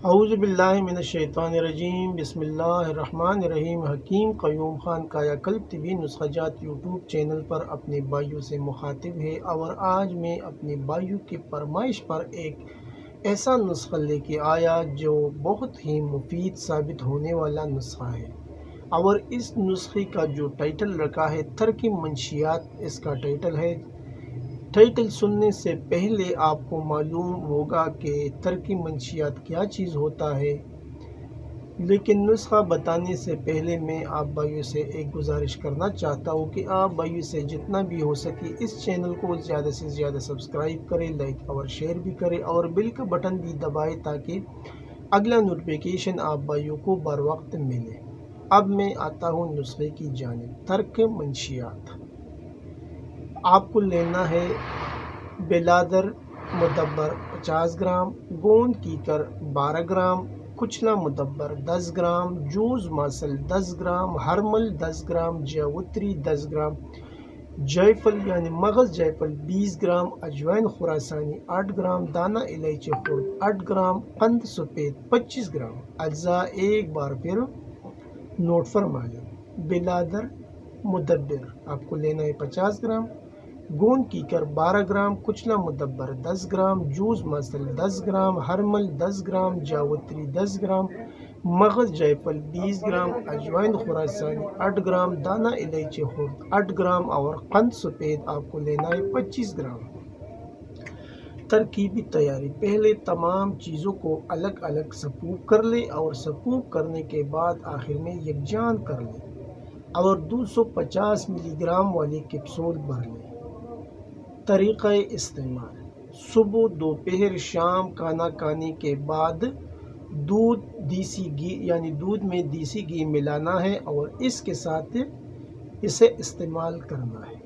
اعوذ باللہ من الشیطان الرجیم، بسم اللہ الرحمن الرحیم۔ حکیم قیوم خان کایا کلب طبی نسخہ جات یوٹیوب چینل پر اپنے بھائیوں سے مخاطب ہے، اور آج میں اپنے بھائیوں کی فرمائش پر ایک ایسا نسخہ لے کے آیا جو بہت ہی مفید ثابت ہونے والا نسخہ ہے۔ اور اس نسخے کا جو ٹائٹل رکھا ہے ترک منشیات، اس کا ٹائٹل ہے۔ ٹائٹل سننے سے پہلے آپ کو معلوم ہوگا کہ ترک منشیات کیا چیز ہوتا ہے، لیکن نسخہ بتانے سے پہلے میں آپ بھائیوں سے ایک گزارش کرنا چاہتا ہوں کہ آپ بھائیوں سے جتنا بھی ہو سکے اس چینل کو زیادہ سے زیادہ سبسکرائب کریں، لائک اور شیئر بھی کریں، اور بیل کا بٹن بھی دبائیں تاکہ اگلا نوٹیفیکیشن آپ بھائیوں کو بر وقت ملے۔ اب میں آتا ہوں نسخے کی جانب۔ ترک منشیات آپ کو لینا ہے: بلادر مدبر 50 گرام، گوند کیکر 12 گرام، کچلا مدبر 10 گرام، جوز ماسل 10 گرام، ہرمل 10 گرام، جاوتری 10 گرام، جائفل یعنی مغز جائفل 20 گرام، اجوائن خراسانی 8 گرام، دانہ الائچی خرد 8 گرام، قند سفید 25 گرام۔ اجزاء ایک بار پھر نوٹ فرمائیں: بلادر مدبر آپ کو لینا ہے 50 گرام، گوند کیکر 12 گرام، کچلا مدبر 10 گرام، جوز ماسل 10 گرام، ہرمل 10 گرام، جاوتری 10 گرام، مغز جائفل 20 گرام، اجوائن خراسانی 8 گرام، دانہ الائچی خرد 8 گرام، اور قند سفید آپ کو لینا ہے 25 گرام۔ ترکیبی تیاری: پہلے تمام چیزوں کو الگ الگ سپوک کر لیں، اور سپوک کرنے کے بعد آخر میں یکجان کر لیں، اور 250 ملی گرام والی کیپسول بھر لیں۔ طریقہ استعمال: صبح، دوپہر، شام کھانا کھانے کے بعد دودھ دیسی گھی یعنی دودھ میں دیسی گھی ملانا ہے، اور اس کے ساتھ اسے استعمال کرنا ہے۔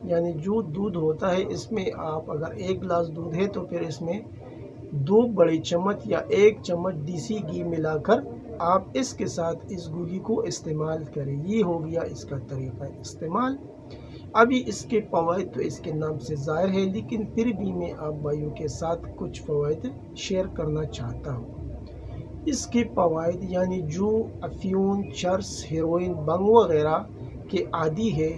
یعنی جو دودھ ہوتا ہے اس میں آپ اگر 1 گلاس دودھ ہے تو پھر اس میں 2 بڑے چمچ یا 1 چمچ دیسی گھی ملا کر آپ اس کے ساتھ اس گولی کو استعمال کریں۔ یہ ہو گیا اس کا طریقہ استعمال۔ ابھی اس کے فوائد تو اس کے نام سے ظاہر ہے، لیکن پھر بھی میں آپ بھائیوں کے ساتھ کچھ فوائد شیئر کرنا چاہتا ہوں۔ اس کے فوائد یعنی جو افیون، چرس، ہیروئن، بنگ وغیرہ کے عادی ہے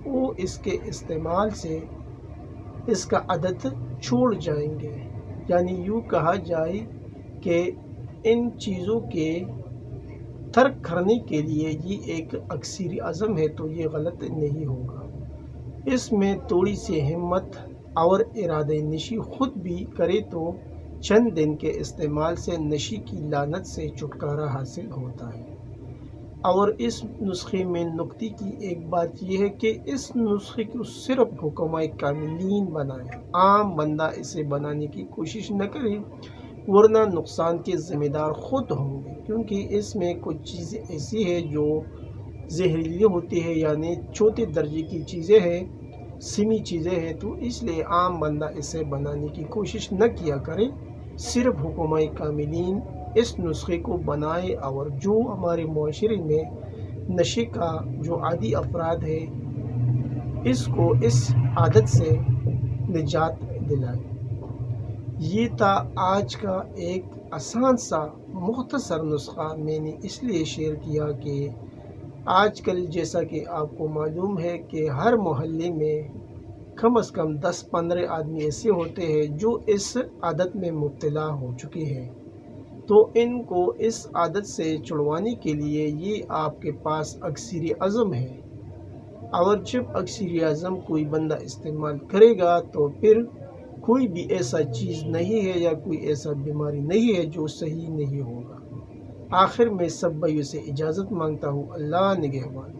وہ اس کے استعمال سے اس کا عادت چھوڑ جائیں گے۔ یعنی یوں کہا جائے کہ ان چیزوں کے ترک کرنے کے لیے یہ ایک اکسیر عزم ہے، تو یہ غلط نہیں ہوگا۔ اس میں تھوڑی سی ہمت اور ارادہ نشی خود بھی کرے تو چند دن کے استعمال سے نشے کی لعنت سے چھٹکارا حاصل ہوتا ہے۔ اور اس نسخے میں نکتے کی ایک بات یہ ہے کہ اس نسخے کو صرف حکمائے کاملین بنائیں، عام بندہ اسے بنانے کی کوشش نہ کرے، ورنہ نقصان کے ذمہ دار خود ہوں گے، کیونکہ اس میں کچھ چیزیں ایسی ہیں جو زہریلی ہوتی ہے، یعنی چوتھے درجے کی چیزیں ہیں، سمی چیزیں ہیں، تو اس لیے عام بندہ اسے بنانے کی کوشش نہ کیا کرے۔ صرف حکمائے کاملین اس نسخے کو بنائے، اور جو ہمارے معاشرے میں نشے کا جو عادی افراد ہے اس کو اس عادت سے نجات دلائے۔ یہ تھا آج کا ایک آسان سا مختصر نسخہ، میں نے اس لیے شیئر کیا کہ آج کل جیسا کہ آپ کو معلوم ہے کہ ہر محلے میں کم از کم 10-15 آدمی ایسے ہوتے ہیں جو اس عادت میں مبتلا ہو چکے ہیں، تو ان کو اس عادت سے چھڑوانے کے لیے یہ آپ کے پاس اکسیر عزم ہے، اور جب اکسیر عزم کوئی بندہ استعمال کرے گا تو پھر کوئی بھی ایسا چیز نہیں ہے یا کوئی ایسا بیماری نہیں ہے جو صحیح نہیں ہوگا۔ آخر میں سب بھائیوں سے اجازت مانگتا ہوں۔ اللہ نگہبان۔